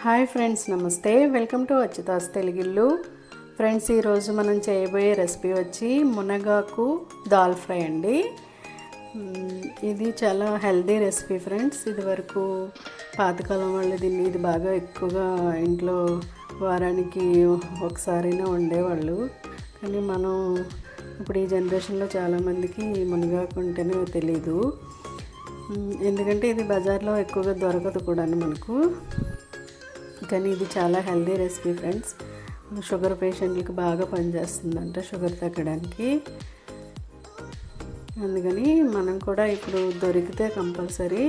Hi friends, నమస్తే. Welcome to Achyuta's Telugillu. Friends, ఈరోజు మనం చేయబోయే రెసిపీ వచ్చి మునగాకు దాల్ ఫ్రై అండి. ఇది చాలా హెల్దీ రెసిపీ ఫ్రెండ్స్. ఇది వరకు పాతకాలం వాళ్ళు దీన్ని ఇది బాగా ఎక్కువగా ఇంట్లో వారానికి ఒకసారైనా వండేవాళ్ళు. కానీ మనం ఇప్పుడు ఈ జనరేషన్లో చాలామందికి మునగాకు అంటేనే తెలీదు. ఎందుకంటే ఇది బజార్లో ఎక్కువగా దొరకదు కూడా మనకు. కానీ ఇది చాలా హెల్దీ రెసిపీ ఫ్రెండ్స్. షుగర్ పేషెంట్లకు బాగా పనిచేస్తుందంట షుగర్ తగ్గడానికి. అందుకని మనం కూడా ఇప్పుడు దొరికితే కంపల్సరీ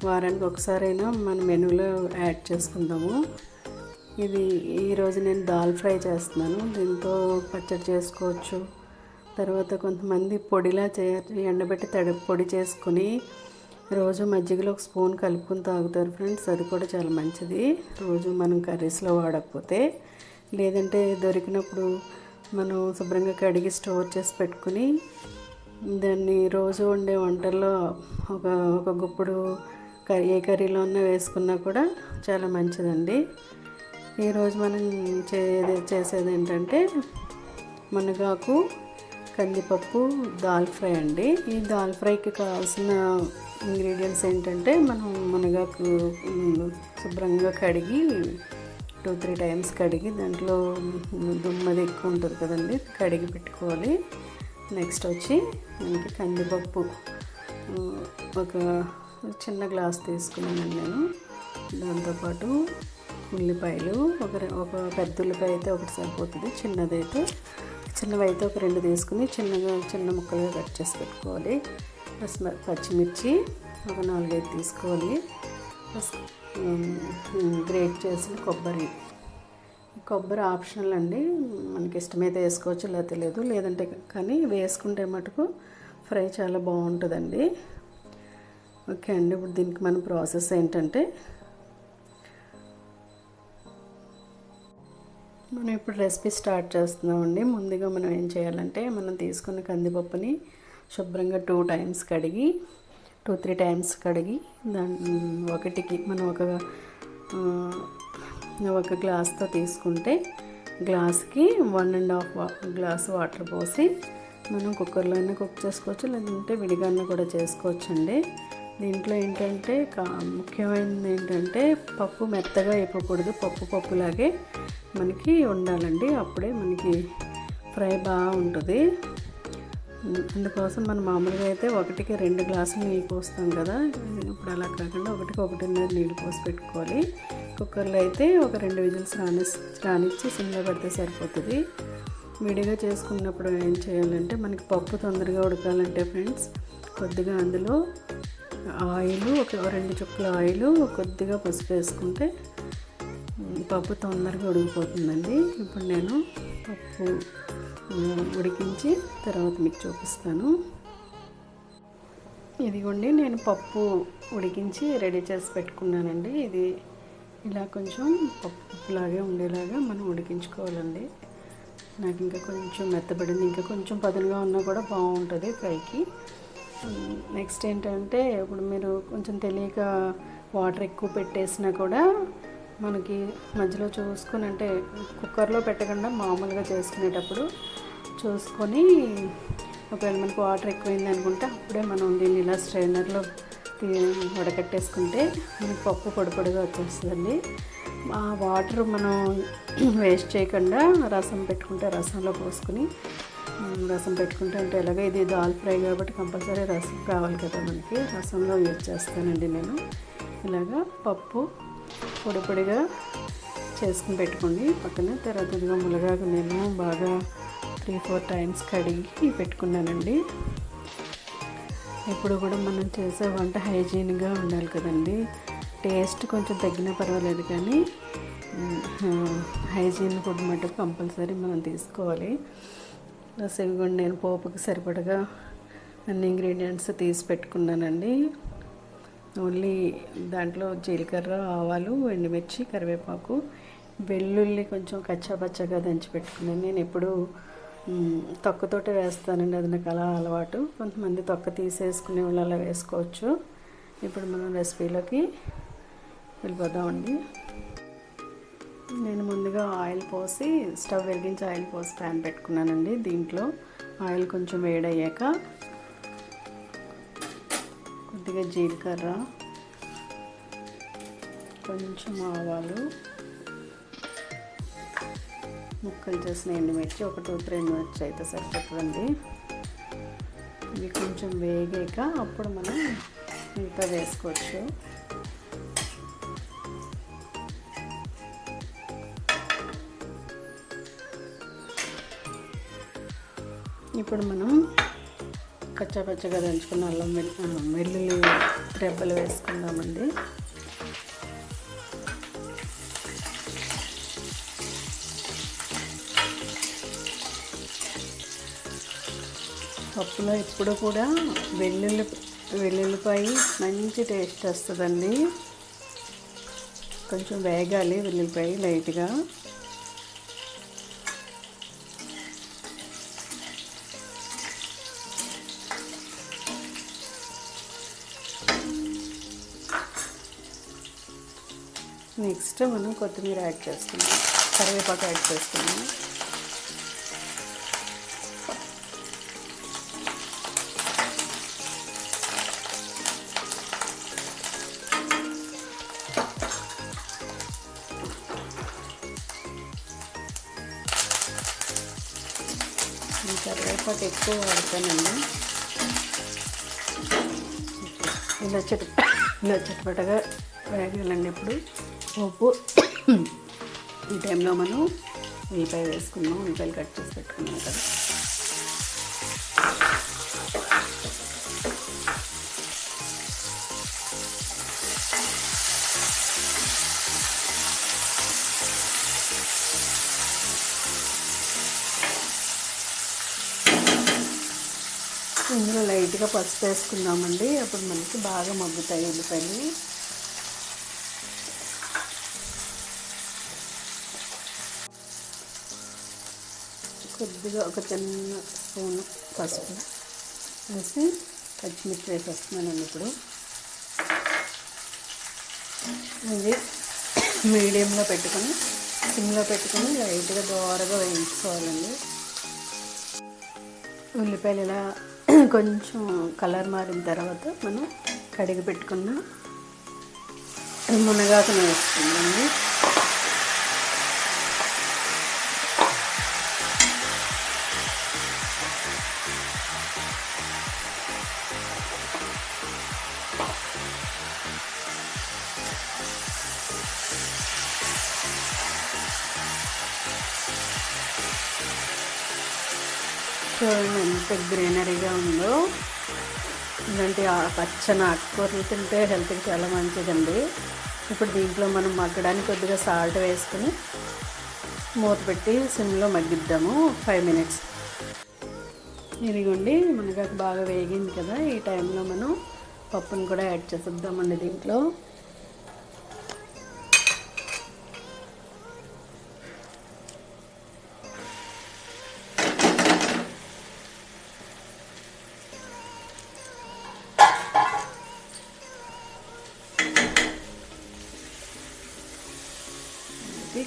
వారానికి ఒకసారైనా మన మెనూలో యాడ్ చేసుకుందాము. ఇది ఈరోజు నేను దాల్ ఫ్రై చేస్తున్నాను. దీంతో పచ్చడి చేసుకోవచ్చు. తర్వాత కొంతమంది పొడిలా ఎండబెట్టి పొడి చేసుకొని రోజు మజ్జిగలో ఒక స్పూన్ కలుపుకొని తాగుతారు ఫ్రెండ్స్. అది కూడా చాలా మంచిది, రోజు మనం కర్రీస్లో వాడకపోతే. లేదంటే దొరికినప్పుడు మనం శుభ్రంగా కడిగి స్టోర్ చేసి పెట్టుకుని దాన్ని రోజు వండే వంటల్లో ఒక గుప్పుడు ఏ కర్రీలో ఉన్నా వేసుకున్నా కూడా చాలా మంచిదండి. ఈరోజు మనం చేసేది ఏంటంటే మునగాకు కందిపప్పు దాల్ ఫ్రై అండి. ఈ దాల్ ఫ్రైకి కావాల్సిన ఇంగ్రీడియంట్స్ ఏంటంటే, మనం మునగాకు శుభ్రంగా కడిగి 2-3 టైమ్స్ కడిగి దాంట్లో దుమ్మది ఎక్కువ ఉంటుంది కదండి, కడిగి పెట్టుకోవాలి. నెక్స్ట్ వచ్చి మనకి కందిపప్పు ఒక చిన్న గ్లాస్ తీసుకున్నానండి నేను. దాంతోపాటు ఉల్లిపాయలు ఒక పెద్ద ఉల్లిపాయ అయితే ఒకటి సరిపోతుంది, చిన్నవైతే ఒక 2 తీసుకుని చిన్న ముక్కలుగా కట్ చేసి పెట్టుకోవాలి. పచ్చిమిర్చి ఒక 4-5 తీసుకోవాలి. గ్రేట్ చేసిన కొబ్బరి ఆప్షనల్ అండి, మనకి ఇష్టమైతే వేసుకోవచ్చు, లేకపోతే లేదు. లేదంటే కానీ వేసుకుంటే మటుకు ఫ్రై చాలా బాగుంటుందండి. ఓకే అండి, ఇప్పుడు దీనికి మన ప్రాసెస్ ఏంటంటే, మనం ఇప్పుడు రెసిపీ స్టార్ట్ చేస్తున్నామండి. ముందుగా మనం ఏం చేయాలంటే, మనం తీసుకున్న కందిపప్పుని శుభ్రంగా 2 టైమ్స్ కడిగి 2-3 టైమ్స్ కడిగి ఒకటికి మనం ఒక గ్లాస్తో తీసుకుంటే గ్లాస్కి 1.5 గ్లాస్ వాటర్ పోసి మనం కుక్కర్లో అయినా కుక్ చేసుకోవచ్చు, లేదంటే విడిగానే కూడా చేసుకోవచ్చండి. దీంట్లో ఏంటంటే ముఖ్యమైనది ఏంటంటే, పప్పు మెత్తగా అయిపోకూడదు, పప్పులాగే మనకి ఉండాలండి. అప్పుడే మనకి ఫ్రై బాగుంటుంది. అందుకోసం మనం మామూలుగా అయితే 1-2 గ్లాసులు నీళ్ళు పోస్తాం కదా, ఇప్పుడు అలా కాకుండా 1-1.5 నీళ్ళు పోసి పెట్టుకోవాలి. కుక్కర్లో అయితే ఒక 2 విజిల్స్ రానిచ్చి సిమ్లో పెడితే సరిపోతుంది. విడిగా చేసుకున్నప్పుడు ఏం చేయాలంటే, మనకి పప్పు తొందరగా ఉడకాలంటే ఫ్రెండ్స్, కొద్దిగా అందులో ఆయిల్, ఒక 2 చుక్కల ఆయిల్, కొద్దిగా పసుపు వేసుకుంటే పప్పు తొందరగా ఉడికిపోతుందండి. ఇప్పుడు నేను పప్పు ఉడికించి తర్వాత మీకు చూపిస్తాను. ఇదిగోండి, నేను పప్పు ఉడికించి రెడీ చేసి పెట్టుకున్నానండి. ఇది ఇలా కొంచెం పప్పులాగే ఉండేలాగా మనం ఉడికించుకోవాలండి. నాకు ఇంకా కొంచెం మెత్తబడింది, ఇంకా కొంచెం పదునుగా ఉన్నా కూడా బాగుంటుంది ఫ్రైకి. నెక్స్ట్ ఏంటంటే, ఇప్పుడు మీరు కొంచెం తెలియక వాటర్ ఎక్కువ పెట్టేసినా కూడా మనకి మధ్యలో చూసుకొని, అంటే కుక్కర్లో పెట్టకుండా మామూలుగా చేసుకునేటప్పుడు చూసుకొని, ఒకవేళ మనకు వాటర్ ఎక్కువైంది అనుకుంటే అప్పుడే మనం దీన్ని ఇలా స్ట్రైనర్లో వడకట్టేసుకుంటే మనకి పప్పు పొడిగా వచ్చేస్తుందండి. ఆ వాటర్ మనం వేస్ట్ చేయకుండా రసం పెట్టుకుంటే రసంలో పోసుకుని రసం పెట్టుకుంటే, అంటే ఎలాగో ఇది దాల్ ఫ్రై కాబట్టి కంపల్సరీ రసం కావాలి కదా మనకి, రసంలో యూజ్ చేస్తానండి నేను. ఇలాగా పప్పు పొడిగా చేసుకుని పెట్టుకోండి పక్కన. తర్వాత ఇదిగో మునగాకు నేను బాగా 3-4 టైమ్స్ కడిగి పెట్టుకున్నానండి. ఇప్పుడు కూడా మనం చేసే వంట హైజీన్గా ఉండాలి కదండి. టేస్ట్ కొంచెం తగ్గినా పర్వాలేదు, కానీ హైజీన్ ఫుడ్ మటుకు కంపల్సరీ మనం తీసుకోవాలి. ప్లస్ ఇవిగోండి, నేను పోపుకి సరిపడగా అన్ని ఇంగ్రీడియంట్స్ తీసి పెట్టుకున్నానండి. ఓన్లీ దాంట్లో జీలకర్ర, ఆవాలు, ఎండుమిర్చి, కరివేపాకు, వెల్లుల్లి కొంచెం కచ్చాపచ్చగా దంచి పెట్టుకున్నాను. నేను ఎప్పుడు తొక్కతోటే వేస్తానండి, అది నాకు అలా అలవాటు. కొంతమంది తొక్క తీసేసుకునే వాళ్ళు అలా వేసుకోవచ్చు. ఇప్పుడు మనం రెసిపీలోకి వెళ్ళిపోదామండి. నేను ముందుగా ఆయిల్ పోసి స్టవ్ వెలిగించి ఆయిల్ పోసి ప్యాన్ పెట్టుకున్నానండి. దీంట్లో ఆయిల్ కొంచెం వేడయ్యాక కొద్దిగా జీలకర్ర, కొంచెం ఆవాలు, ముక్కలు చేసిన ఎండుమిర్చి, ఒక 2-3 ఎండుమిర్చి అయితే సరిపోతుందండి. ఇవి కొంచెం వేగాక అప్పుడు మనం మిగతా వేసుకోవచ్చు. ఇప్పుడు మనం కచ్చాపచ్చగా దంచుకున్న అల్లం వెల్లుల్లి రెబ్బలు వేసుకుందామండి. పప్పులో ఇప్పుడు కూడా వెల్లుల్లిపాయ మంచి టేస్ట్ వస్తుందండి. కొంచెం వేగాలి వెల్లుల్లిపాయ లైట్గా. నెక్స్ట్ మనం కొత్తిమీర యాడ్ చేసుకున్నాం, కరివేపాకు యాడ్ చేసుకున్నాం. ఈ కరివేపాకు ఎక్కువ వాడతానండి. ఇలా చిటపటగా వేగాలండి. ఇప్పుడు ఉప్పు, ఈ టైంలో మనం ఉల్లిపాయ వేసుకున్నాం. ఉల్లిపాయలు కట్ చేసి పెట్టుకున్నాం కదా. ఇందులో లైట్గా పసుపు వేసుకుందామండి. అప్పుడు మనకి బాగా మగ్గుతాయి ఉల్లిపాయలు. కొద్దిగా ఒక చిన్న స్పూన్ పసుపు వేసి పచ్చిమిర్చి వేసేస్తున్నానండి. ఇప్పుడు ఇది మీడియంలో పెట్టుకొని సిమ్లో పెట్టుకొని లైట్గా దోరగా వేయించుకోవాలండి. ఉల్లిపాయలు ఇలా కొంచెం కలర్ మారిన తర్వాత మనం కడిగి పెట్టుకున్న మునగాకును వేసుకుందామండి. చూడండి ఎంత గ్రీనరీగా ఉందో. ఇలాంటి పచ్చని ఆకుకూరలు తింటే హెల్త్కి చాలా మంచిదండి. ఇప్పుడు దీంట్లో మనం మగ్గడానికి కొద్దిగా సాల్ట్ వేసుకుని మూత పెట్టి సిమ్లో మగ్గిద్దాము 5 మినిట్స్. ఇదిగోండి మునగాకు బాగా వేగింది కదా. ఈ టైంలో మనం పప్పును కూడా యాడ్ చేసేద్దామండి దీంట్లో.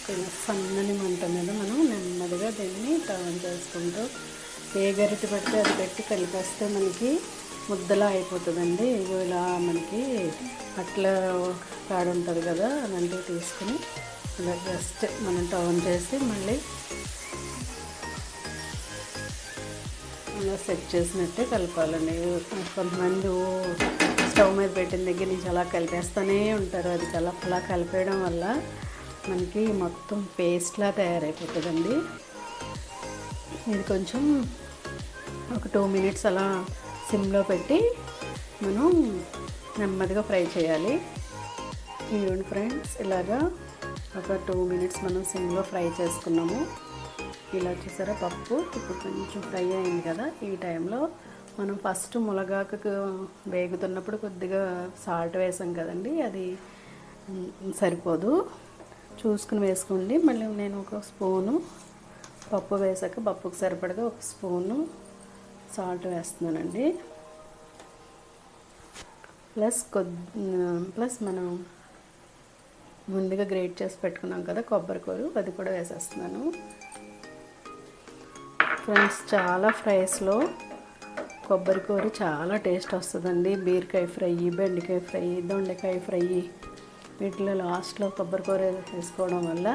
కొంచెం సన్నని మంట మీద మనం నెమ్మదిగా దీన్ని టర్న్ చేసుకుంటూ ఏ గరిటె పెడితే అది పెట్టి కలిపేస్తే మనకి ముద్దలా అయిపోతుందండి. ఇగో ఇలా మనకి అట్లా కాడ ఉంటుంది కదా, అలాంటివి తీసుకుని ఇలా జస్ట్ మనం టర్న్ చేసి మళ్ళీ అలా సెట్ చేసినట్టే కలపాలండి. కొంతమంది స్టవ్ మీద పెట్టిన దగ్గర నుంచి అలా కలిపేస్తూనే ఉంటారు. అది అలా కలిపేయడం వల్ల మనకి మొత్తం పేస్ట్లా తయారైపోతుందండి. ఇది కొంచెం ఒక 2 మినిట్స్ అలా సిమ్లో పెట్టి మనం నెమ్మదిగా ఫ్రై చేయాలి. ఇదిగోండి ఫ్రెండ్స్, ఇలాగా ఒక 2 మినిట్స్ మనం సిమ్లో ఫ్రై చేసుకున్నాము. ఇలా చూసారా పప్పు ఇప్పుడు కొంచెం ఫ్రై అయింది కదా. ఈ టైంలో మనం ఫస్ట్ మునగాకు వేగుతున్నప్పుడు కొద్దిగా సాల్ట్ వేసాం కదండి, అది సరిపోదు, చూసుకుని వేసుకోండి. మళ్ళీ నేను ఒక స్పూను పప్పు వేసాక పప్పుకు సరిపడగా ఒక స్పూను సాల్ట్ వేస్తున్నానండి. ప్లస్ మనం ముందుగా గ్రేట్ చేసి పెట్టుకున్నాం కదా కొబ్బరి కూర, అది కూడా వేసేస్తున్నాను. ఫ్రెండ్స్, చాలా ఫ్రైస్లో కొబ్బరి కూర చాలా టేస్ట్ వస్తుందండి. బీరకాయ ఫ్రై, బెండకాయ ఫ్రై, దొండకాయ ఫ్రై, వీటిలో లాస్ట్లో కొబ్బరి కూర వేసుకోవడం వల్ల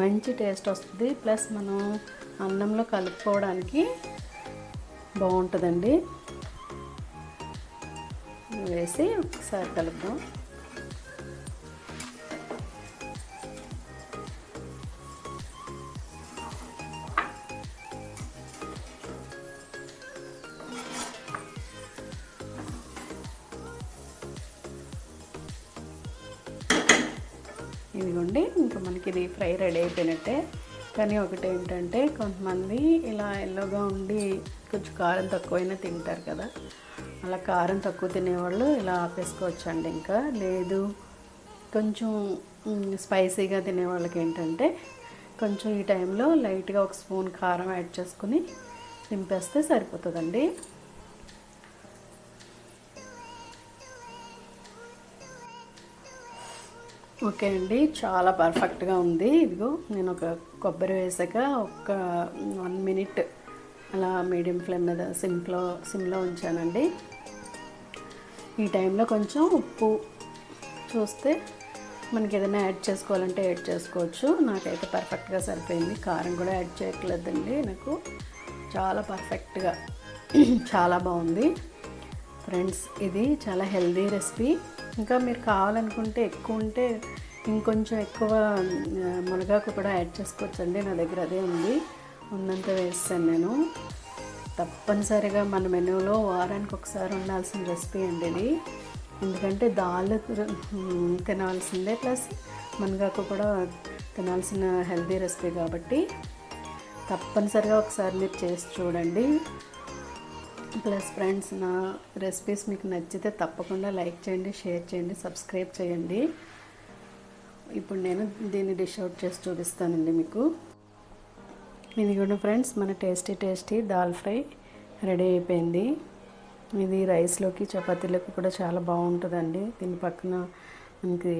మంచి టేస్ట్ వస్తుంది. ప్లస్ మనం అన్నంలో కలుపుకోవడానికి బాగుంటుందండి. వేసి ఒకసారి కలుపుదాం. ఇదిగోండి, ఇంకా మనకి ఇది ఫ్రై రెడీ అయిపోయినట్టే. కానీ ఒకటి ఏంటంటే, కొంతమంది ఇలా ఎల్లోగా ఉండి కొంచెం కారం తక్కువైనా తింటారు కదా, అలా కారం తక్కువ తినేవాళ్ళు ఇలా ఆపేసుకోవచ్చండి. ఇంకా లేదు కొంచెం స్పైసీగా తినేవాళ్ళకి ఏంటంటే కొంచెం ఈ టైంలో లైట్గా ఒక స్పూన్ కారం యాడ్ చేసుకుని దింపేస్తే సరిపోతుందండి. ఓకే అండి, చాలా పర్ఫెక్ట్గా ఉంది. ఇదిగో నేను ఒక కొబ్బరి వేసాక ఒక 1 మినిట్ అలా మీడియం ఫ్లేమ్ మీద సిమ్లో ఉంచానండి. ఈ టైంలో కొంచెం ఉప్పు చూస్తే మనకి ఏదైనా యాడ్ చేసుకోవాలంటే యాడ్ చేసుకోవచ్చు. నాకైతే పర్ఫెక్ట్గా సరిపోయింది. కారం కూడా యాడ్ చేయట్లేదండి. నాకు చాలా పర్ఫెక్ట్గా చాలా బాగుంది. ఫ్రెండ్స్, ఇది చాలా హెల్దీ రెసిపీ. ఇంకా మీరు కావాలనుకుంటే ఎక్కువ ఉంటే ఇంకొంచెం ఎక్కువ మునగాకు కూడా యాడ్ చేసుకోవచ్చండి. నా దగ్గర అదే ఉంది, ఉన్నంత వేస్తాను నేను. తప్పనిసరిగా మన మెనూలో వారానికి ఒకసారి ఉండాల్సిన రెసిపీ అండి ఇది. ఎందుకంటే దాల్ తినాల్సిందే, ప్లస్ మునగాకు కూడా తినాల్సిన హెల్దీ రెసిపీ కాబట్టి తప్పనిసరిగా ఒకసారి మీరు చేసి చూడండి. ప్లస్ ఫ్రెండ్స్, నా రెసిపీస్ మీకు నచ్చితే తప్పకుండా లైక్ చేయండి, షేర్ చేయండి, సబ్స్క్రైబ్ చేయండి. ఇప్పుడు నేను దీన్ని డిష్ అవుట్ చేసి చూపిస్తానండి మీకు. ఇది కూడా ఫ్రెండ్స్, మన టేస్టీ దాల్ ఫ్రై రెడీ అయిపోయింది. ఇది రైస్లోకి చపాతీలోకి కూడా చాలా బాగుంటుందండి. దీని పక్కన మనకి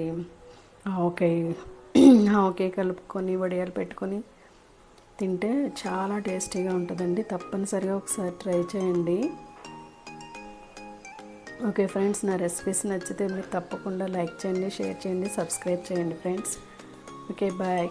ఆవకాయ కలుపుకొని వడియాలు పెట్టుకొని తింటే చాలా టేస్టీగా ఉంటుందండి. తప్పనిసరిగా ఒకసారి ట్రై చేయండి. ఓకే ఫ్రెండ్స్, నా రెసిపీస్ నచ్చితే మీరు తప్పకుండా లైక్ చేయండి, షేర్ చేయండి, సబ్స్క్రైబ్ చేయండి ఫ్రెండ్స్. Okay, bye.